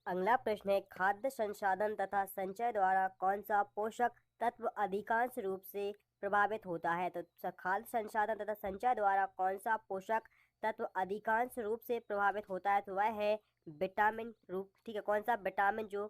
अगला प्रश्न है, खाद्य संसाधन तथा संचय द्वारा कौन सा पोषक तत्व अधिकांश रूप से प्रभावित होता है? तो खाद्य संसाधन तथा संचय द्वारा कौन सा पोषक तत्व अधिकांश रूप से प्रभावित होता है? तो वह है विटामिन रूप। ठीक है, कौन सा विटामिन जो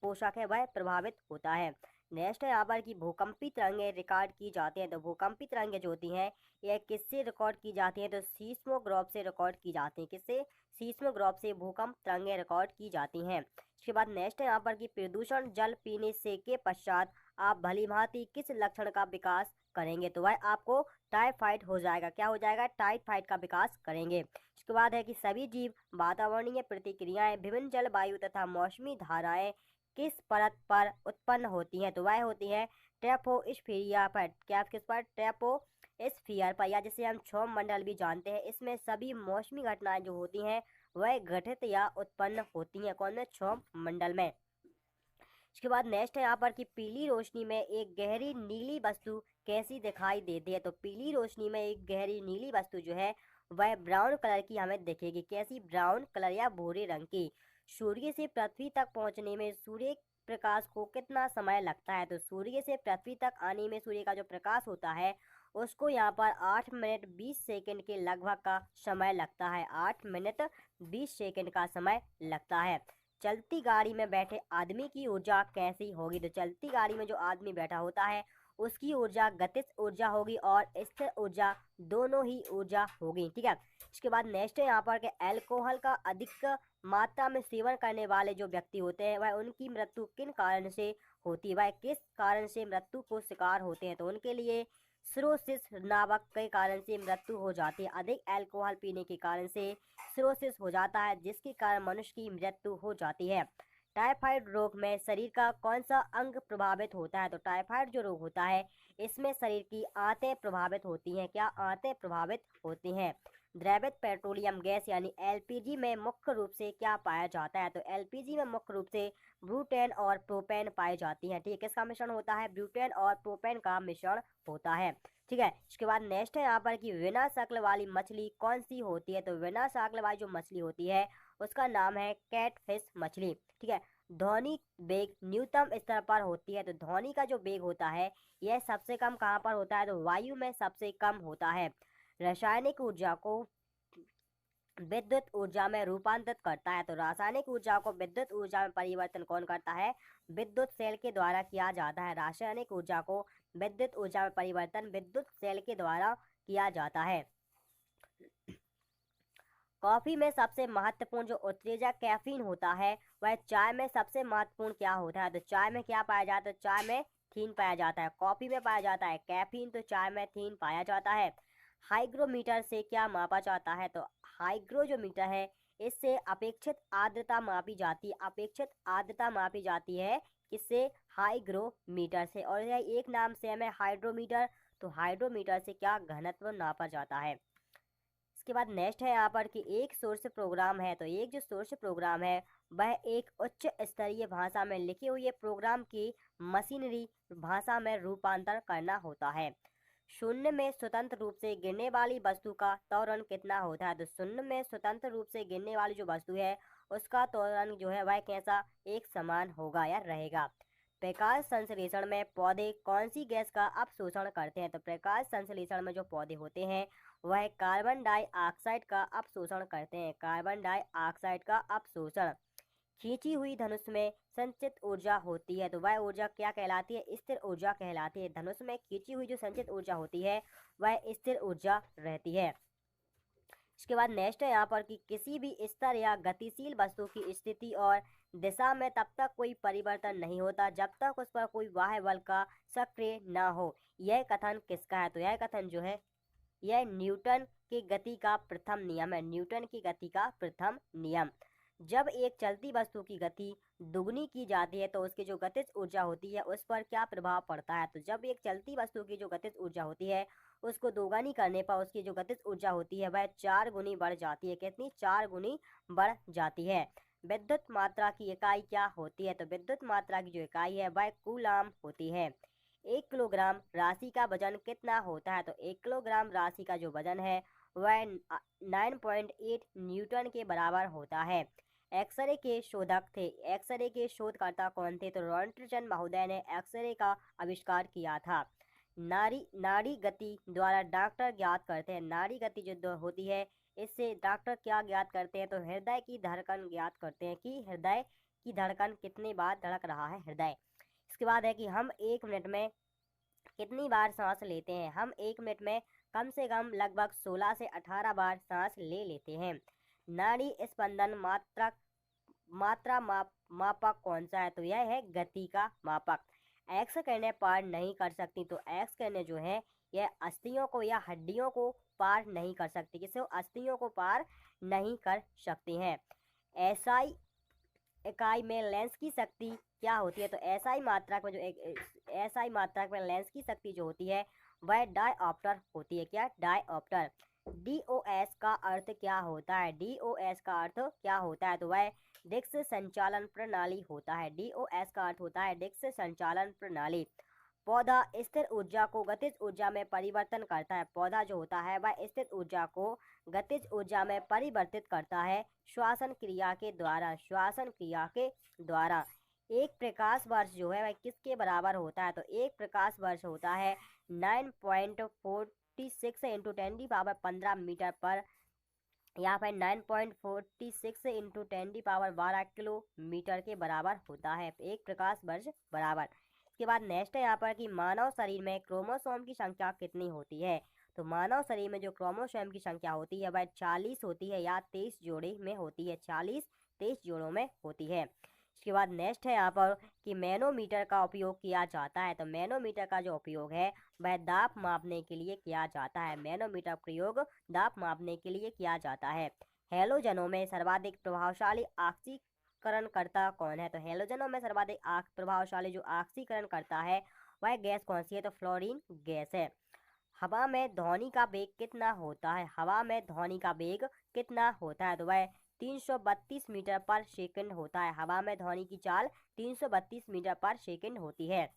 पोषक है वह प्रभावित होता है। नेक्स्ट है यहाँ पर कि भूकंपी तरंगें रिकॉर्ड की जाती हैं। तो भूकंपी तरंगें जो होती हैं यह किससे रिकॉर्ड की जाती हैं? तो सीस्मोग्राफ से रिकॉर्ड की जाती हैं। किससे? सीस्मोग्राफ से भूकंप तरंगें रिकॉर्ड की जाती हैं। इसके बाद नेक्स्ट है यहाँ पर कि प्रदूषण जल पीने से के पश्चात आप भली भांति किस लक्षण का विकास करेंगे? तो वह आपको टाइफाइड हो जाएगा। क्या हो जाएगा? टाइफाइड का विकास करेंगे। इसके बाद है कि सभी जीव वातावरणीय प्रतिक्रियाएं विभिन्न जलवायु तथा मौसमी धाराएं किस परत पर उत्पन्न होती हैं? तो वह होती है ट्रोपोस्फियर पर। क्या किस पर? ट्रोपोस्फियर पर, या जिसे हम क्षौम मंडल भी जानते हैं। इसमें सभी मौसमी घटनाएं जो होती हैं वह घटित या उत्पन्न होती हैं। कौन में? क्षौम मंडल में। इसके बाद नेक्स्ट है यहाँ पर कि पीली रोशनी में एक गहरी नीली वस्तु कैसी दिखाई देती है? तो पीली रोशनी में एक गहरी नीली वस्तु जो है वह ब्राउन कलर की हमें दिखेगी। कैसी? ब्राउन कलर या भूरे रंग की। सूर्य से पृथ्वी तक पहुंचने में सूर्य प्रकाश को कितना समय लगता है? तो सूर्य से पृथ्वी तक आने में सूर्य का जो प्रकाश होता है उसको यहाँ पर 8 मिनट 20 सेकंड के लगभग का समय लगता है। 8 मिनट 20 सेकंड का समय लगता है। चलती गाड़ी में बैठे आदमी की ऊर्जा कैसी होगी? तो चलती गाड़ी में जो आदमी बैठा होता है उसकी ऊर्जा गतिज ऊर्जा होगी और स्थिर ऊर्जा, दोनों ही ऊर्जा होगी। ठीक है। इसके बाद नेक्स्ट है यहाँ पर कि अल्कोहल का अधिक मात्रा में सेवन करने वाले जो व्यक्ति होते हैं वह उनकी मृत्यु किन कारण से होती है? वह किस कारण से मृत्यु को शिकार होते हैं? तो उनके लिए सिरोसिस नामक के कारण से मृत्यु हो जाती है। अधिक अल्कोहल पीने के कारण से सिरोसिस हो जाता है, जिसके कारण मनुष्य की मृत्यु हो जाती है। टाइफाइड रोग में शरीर का कौन सा अंग प्रभावित होता है? तो टाइफाइड जो रोग होता है इसमें शरीर की आंतें प्रभावित होती हैं। क्या? आंतें प्रभावित होती हैं। द्रवित पेट्रोलियम गैस यानी एलपीजी में मुख्य रूप से क्या पाया जाता है? तो एलपीजी में मुख्य रूप से ब्यूटेन और प्रोपेन पाई जाती हैं। ठीक है, किसका मिश्रण होता है? ब्यूटेन और प्रोपेन का मिश्रण होता है। ठीक है। इसके बाद नेक्स्ट है यहाँ पर कि बिना शक्ल वाली मछली कौन सी होती है? तो बिना शक्ल वाली जो मछली होती है उसका नाम है कैटफिश मछली। ठीक है। ध्वनि वेग न्यूनतम स्तर पर होती है। तो ध्वनि का जो वेग होता है यह सबसे कम कहाँ पर होता है? तो वायु में सबसे कम होता है। रासायनिक ऊर्जा को विद्युत ऊर्जा में रूपांतरित करता है। तो रासायनिक ऊर्जा को विद्युत ऊर्जा में परिवर्तन कौन करता है? विद्युत सेल के द्वारा किया जाता है। रासायनिक ऊर्जा को विद्युत ऊर्जा में परिवर्तन विद्युत सेल के द्वारा किया जाता है। कॉफी में सबसे महत्वपूर्ण जो उत्तेजक कैफीन होता है वह चाय में सबसे महत्वपूर्ण क्या होता है? तो चाय में क्या पाया जाता है? चाय में थीन पाया जाता है। कॉफी में पाया जाता है कैफीन, तो चाय में थीन पाया जाता है। हाइग्रोमीटर से क्या मापा जाता है? तो हाइग्रो जो मीटर है इससे अपेक्षित आर्द्रता मापी जाती है। अपेक्षित आर्द्रता मापी जाती है किससे? हाइग्रोमीटर से। और यह एक नाम से हमें हाइड्रोमीटर, तो हाइड्रोमीटर से क्या घनत्व नापा जाता है। इसके बाद नेक्स्ट है यहाँ पर कि एक सोर्स प्रोग्राम है। तो एक जो सोर्स प्रोग्राम है वह एक उच्च स्तरीय भाषा में लिखे हुए प्रोग्राम की मशीनरी भाषा में रूपांतर करना होता है। शून्य में स्वतंत्र रूप से गिरने वाली वस्तु का त्वरण कितना होता है? तो शून्य में स्वतंत्र रूप से गिरने वाली जो वस्तु है उसका त्वरण जो है वह कैसा? एक समान होगा या रहेगा। प्रकाश संश्लेषण में पौधे कौन सी गैस का अपशोषण करते हैं? तो प्रकाश संश्लेषण में जो पौधे होते हैं वह कार्बन डाइऑक्साइड का अपशोषण करते हैं। कार्बन डाइऑक्साइड का अपशोषण। खींची हुई धनुष में संचित ऊर्जा होती है। तो वह ऊर्जा क्या कहलाती है? स्थिर ऊर्जा कहलाती है। धनुष में खींची हुई जो संचित ऊर्जा होती है वह स्थिर ऊर्जा रहती है। इसके बाद नेक्स्ट है यहाँ पर कि किसी भी स्तर या गतिशील वस्तु की स्थिति और दिशा में तब तक कोई परिवर्तन नहीं होता जब तक उस पर कोई बाह्य बल का सक्रिय न हो। यह कथन किसका है? तो यह कथन जो है यह न्यूटन की गति का प्रथम नियम है। न्यूटन की गति का प्रथम नियम। जब एक चलती वस्तु की गति दुगनी की जाती है तो उसकी जो गतिज ऊर्जा होती है उस पर क्या प्रभाव पड़ता है? तो जब एक चलती वस्तु की जो गतिज ऊर्जा होती है उसको दोगुनी करने पर उसकी जो गतिज ऊर्जा होती है वह 4 गुनी बढ़ जाती है। कितनी? 4 गुनी बढ़ जाती है। विद्युत मात्रा की इकाई क्या होती है? तो विद्युत मात्रा की जो इकाई है वह कूलाम होती है। 1 किलोग्राम राशि का वजन कितना होता है? तो 1 किलोग्राम राशि का जो वजन है वह 9.8 न्यूटन के बराबर होता है। एक्सरे के शोधक थे? एक्सरे के शोधकर्ता कौन थे? तो रॉन्टजन महोदय ने एक्सरे का आविष्कार किया था। नाड़ी गति द्वारा डॉक्टर ज्ञात करते हैं। नाड़ी गति जो होती है, इससे डॉक्टर क्या ज्ञात करते हैं? तो हृदय की धड़कन ज्ञात करते हैं कि हृदय की धड़कन कितनी बार धड़क रहा है हृदय। इसके बाद है कि हम 1 मिनट में कितनी बार सांस लेते हैं? हम 1 मिनट में कम से कम लगभग 16 से 18 बार सांस ले लेते हैं। नाड़ी स्पंदन मापक कौन सा है? तो यह है गति का मापक। एक्स किरणें पार नहीं कर सकती, तो एक्स किरणें जो है यह अस्थियों को या हड्डियों को पार नहीं कर सकती। किसे? अस्थियों को पार नहीं कर सकती हैं। एसआई इकाई में लेंस की शक्ति क्या होती है? तो एसआई मात्रक में एसआई मात्रक में लेंस की शक्ति जो होती है वह डायऑप्टर होती है। क्या? डायऑप्टर। डीओएस का अर्थ क्या होता है? डीओएस का अर्थ क्या होता है? तो वह डिस्क संचालन प्रणाली होता है। डीओएस का अर्थ होता है डिस्क संचालन प्रणाली। पौधा स्थिर ऊर्जा को गतिज ऊर्जा में परिवर्तन करता है। पौधा जो होता है वह स्थिर ऊर्जा को गतिज ऊर्जा में परिवर्तित करता है श्वसन क्रिया के द्वारा। श्वसन क्रिया के द्वारा। एक प्रकाश वर्ष जो है वह किसके बराबर होता है? तो एक प्रकाश वर्ष होता है 9.46 इंटू 10⁻15 मीटर पर, यहाँ पर 9.46 इंटू 10⁻12 किलोमीटर के बराबर होता है एक प्रकाश वर्ष बराबर। इसके बाद नेक्स्ट है यहाँ पर कि मानव शरीर में क्रोमोसोम की संख्या कितनी होती है? तो मानव शरीर में जो क्रोमोसोम की संख्या होती है वह 40 होती है या 23 जोड़े में होती है। 40-23 जोड़ों में होती है। इसके बाद नेक्स्ट है यहाँ पर कि मैनोमीटर का उपयोग किया जाता है। तो मैनोमीटर का जो उपयोग है वह दाब मापने के लिए किया जाता है। मैनोमीटर प्रयोग दाब मापने के लिए किया जाता है। हैलोजनों में सर्वाधिक प्रभावशाली ऑक्सीकरणकर्ता कौन है? तो हैलोजनों में सर्वाधिक प्रभावशाली जो ऑक्सीकरण करता है वह गैस कौन सी है? तो फ्लोरीन गैस है। हवा में ध्वनि का वेग कितना होता है? हवा में ध्वनि का वेग कितना होता है? तो वह 332 मीटर पर सेकंड होता है। हवा में ध्वनि की चाल 332 मीटर पर सेकंड होती है।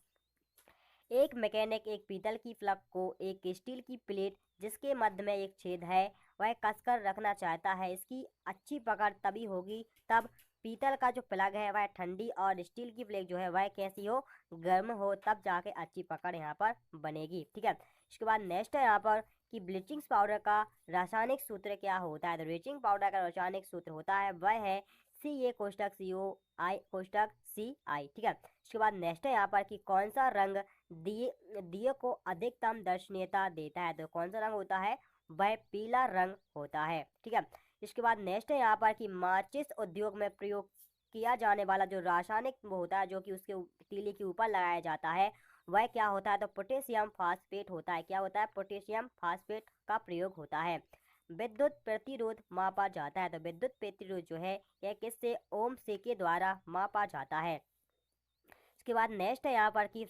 एक मैकेनिक एक पीतल की प्लग को एक स्टील की प्लेट जिसके मध्य में एक छेद है वह कसकर रखना चाहता है। इसकी अच्छी पकड़ तभी होगी तब पीतल का जो प्लग है वह ठंडी और स्टील की प्लेट जो है वह कैसी हो? गर्म हो, तब जाके अच्छी पकड़ यहाँ पर बनेगी। ठीक है। इसके बाद नेक्स्ट है यहाँ पर कि ब्लीचिंग पाउडर का रासायनिक सूत्र क्या होता है? तो ब्लीचिंग पाउडर का रासायनिक सूत्र होता है वह है CA कोष्टक CO I कोष्टक CI। ठीक है। इसके बाद नेक्स्ट है यहाँ पर कि कौन सा रंग दिए को अधिकतम दर्शनीयता देता है? तो कौन सा रंग होता है? वह पीला रंग होता है। ठीक है। इसके बाद नेक्स्ट है यहाँ पर कि माचिस उद्योग में प्रयोग किया जाने वाला जो रासायनिक वो होता है जो कि उसके तीली के ऊपर लगाया जाता है वह क्या होता है? तो पोटेशियम फास्फेट होता है। क्या होता है? पोटेशियम फास्फेट का प्रयोग होता है। विद्युत प्रतिरोध मापा जाता है। तो विद्युत प्रतिरोध जो है यह किससे? ओम से के द्वारा मापा जाता है। इसके बाद नेक्स्ट है यहाँ पर कि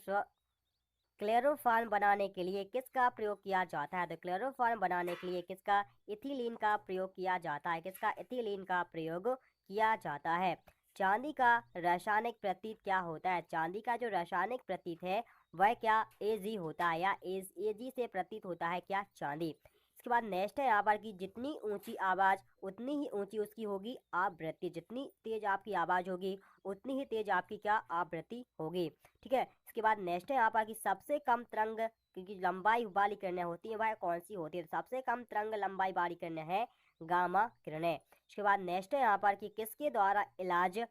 क्लोरोफॉर्म बनाने के लिए किसका प्रयोग किया जाता है? तो क्लोरोफॉर्म बनाने के लिए किसका? इथिलीन का प्रयोग किया जाता है। किसका? इथिलीन का प्रयोग किया जाता है। चांदी का रासायनिक प्रतीक क्या होता है? चांदी का जो रासायनिक प्रतीक है वह क्या? Ag होता है या Ag से प्रतीत होता है क्या? चांदी। इसके बाद नेक्स्ट है यहाँ पर कि जितनी ऊंची आवाज़ उतनी ही ऊंची उसकी होगी आवृत्ति। जितनी तेज आपकी आवाज़ होगी उतनी ही तेज आपकी क्या? आवृत्ति होगी। ठीक है। इसके बाद नेक्स्ट है यहाँ पर कि सबसे कम तरंग की लंबाई वाली किरणें होती है वह कौन सी होती है? तो सबसे कम तरंग लंबाई वाली किरणें है गामा किरणें। इसके बाद नेक्स्ट है यहाँ पर कि किसके द्वारा इलाज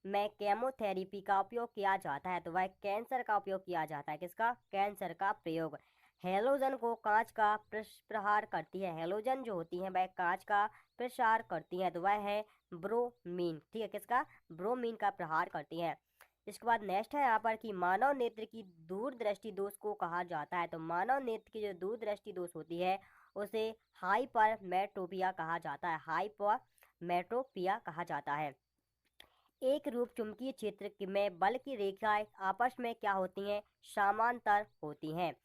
में केमोथेरेपी का उपयोग किया जाता है? तो वह कैंसर का उपयोग किया जाता है। किसका? कैंसर का प्रयोग। हेलोजन को कांच का प्रहार करती है। हेलोजन जो होती है वह कांच का प्रसार करती है। तो वह है ब्रोमीन। ठीक है। किसका? ब्रोमीन का प्रहार करती है। इसके बाद नेक्स्ट है यहाँ पर कि मानव नेत्र की दूरदृष्टि दोष को कहा जाता है। तो मानव नेत्र की जो दूरदृष्टि दोष होती है उसे हाइपरमेट्रोपिया कहा जाता है। हाइपरमेट्रोपिया कहा जाता है। एक रूप चुंबकीय क्षेत्र में बल की रेखाएं आपस में क्या होती हैं? समांतर होती हैं।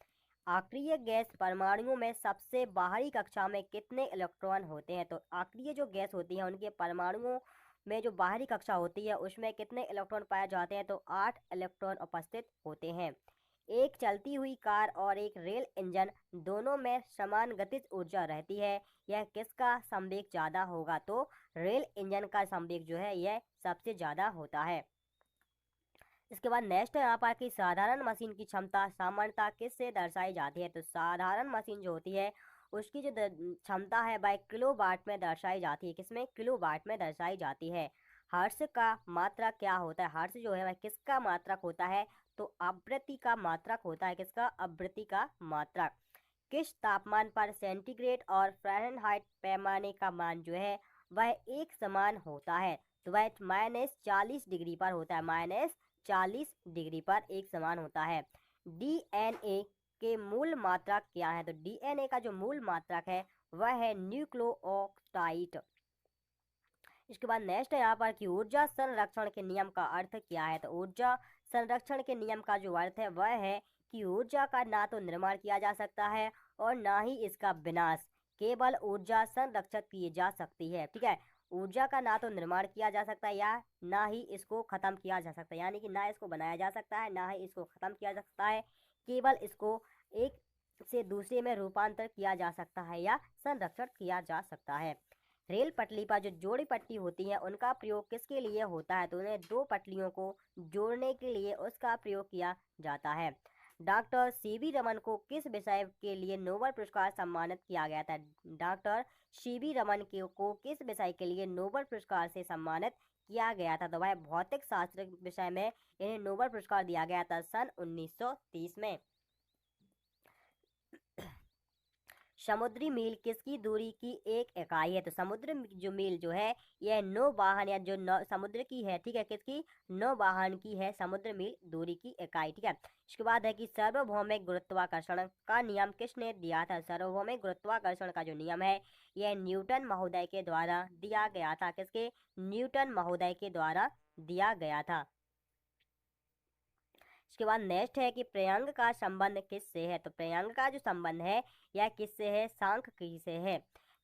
आक्रिय गैस परमाणुओं में सबसे बाहरी कक्षा में कितने इलेक्ट्रॉन होते हैं? तो आक्रिय जो गैस होती है उनके परमाणुओं में जो बाहरी कक्षा होती है उसमें कितने इलेक्ट्रॉन पाए जाते हैं? तो 8 इलेक्ट्रॉन उपस्थित होते हैं। एक चलती हुई कार और एक रेल इंजन दोनों में समान गतिज ऊर्जा रहती है, यह किसका संवेग ज़्यादा होगा? तो रेल इंजन का संवेग जो है यह सबसे ज़्यादा होता है। इसके बाद नेक्स्ट है यहाँ पर कि साधारण मशीन की क्षमता सामान्यतः किससे दर्शाई जाती है? तो साधारण मशीन जो होती है उसकी जो क्षमता है वह किलोवाट में दर्शाई जाती है। किसमें? किलोवाट में दर्शाई जाती है। हर्ट्ज का मात्रक क्या होता है? हर्ट्ज जो है वह किसका मात्रक होता है? तो आवृत्ति का मात्रक होता है। किसका? आवृत्ति का मात्रक। किस तापमान पर सेंटीग्रेड और फ़ारेनहाइट पैमाने का मान जो है वह एक समान होता है? तो वह -40 डिग्री पर होता है। -40 डिग्री पर एक समान होता है। डीएनए के मूल मात्रक क्या है? तो डीएनए का जो मूल मात्रक है वह है न्यूक्लियोटाइड। इसके बाद नेक्स्ट है यहाँ पर कि ऊर्जा संरक्षण के नियम का अर्थ क्या है? तो ऊर्जा संरक्षण के नियम का जो अर्थ है वह है कि ऊर्जा का ना तो निर्माण किया जा सकता है और ना ही इसका विनाश, केवल ऊर्जा संरक्षित की जा सकती है। ठीक है, ऊर्जा का ना तो निर्माण किया जा सकता है या ना ही इसको खत्म किया जा सकता है, यानी कि ना इसको बनाया जा सकता है ना ही इसको खत्म किया जा सकता है, केवल इसको एक से दूसरे में रूपांतर किया जा सकता है या संरक्षण किया जा सकता है। रेल पटरी पर जो जोड़ी पट्टी होती है उनका प्रयोग किसके लिए होता है? तो उन्हें दो पटरियों को जोड़ने के लिए उसका प्रयोग किया जाता है। डॉक्टर सीवी रमन को किस विषय के लिए नोबेल पुरस्कार सम्मानित किया गया था? डॉक्टर सीवी रमन को किस विषय के लिए नोबेल पुरस्कार से सम्मानित किया गया था? तो वह भौतिक शास्त्र विषय में इन्हें नोबेल पुरस्कार दिया गया था सन 1930 में। समुद्री मील किसकी दूरी की एक इकाई है? तो समुद्र जो मील जो है यह नौवाहन या जो समुद्र की है, ठीक है, किसकी? नौवाहन की है समुद्र मील दूरी की इकाई। ठीक है, इसके बाद है कि सार्वभौमिक गुरुत्वाकर्षण का नियम किसने दिया था? सार्वभौमिक गुरुत्वाकर्षण का जो नियम है यह न्यूटन महोदय के द्वारा दिया गया था। किसके? न्यूटन महोदय के द्वारा दिया गया था। इसके बाद नेक्स्ट है कि प्रियंग का संबंध किससे है? तो प्रियंग का जो संबंध है यह किससे है? सांख्यिकी से है।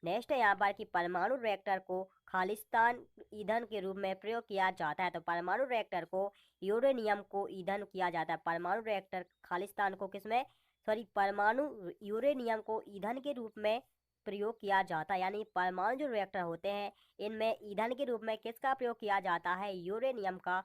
नेक्स्ट है यहाँ पर कि परमाणु रिएक्टर को खालिस्तान ईंधन के रूप में प्रयोग किया जाता है। तो परमाणु रिएक्टर को यूरेनियम को ईंधन किया जाता है। परमाणु रिएक्टर खालिस्तान को किसमें, सॉरी, परमाणु यूरेनियम को ईंधन के रूप में प्रयोग किया जाता है। यानी परमाणु जो रिएक्टर होते हैं इनमें ईंधन के रूप में किसका प्रयोग किया जाता है? यूरेनियम का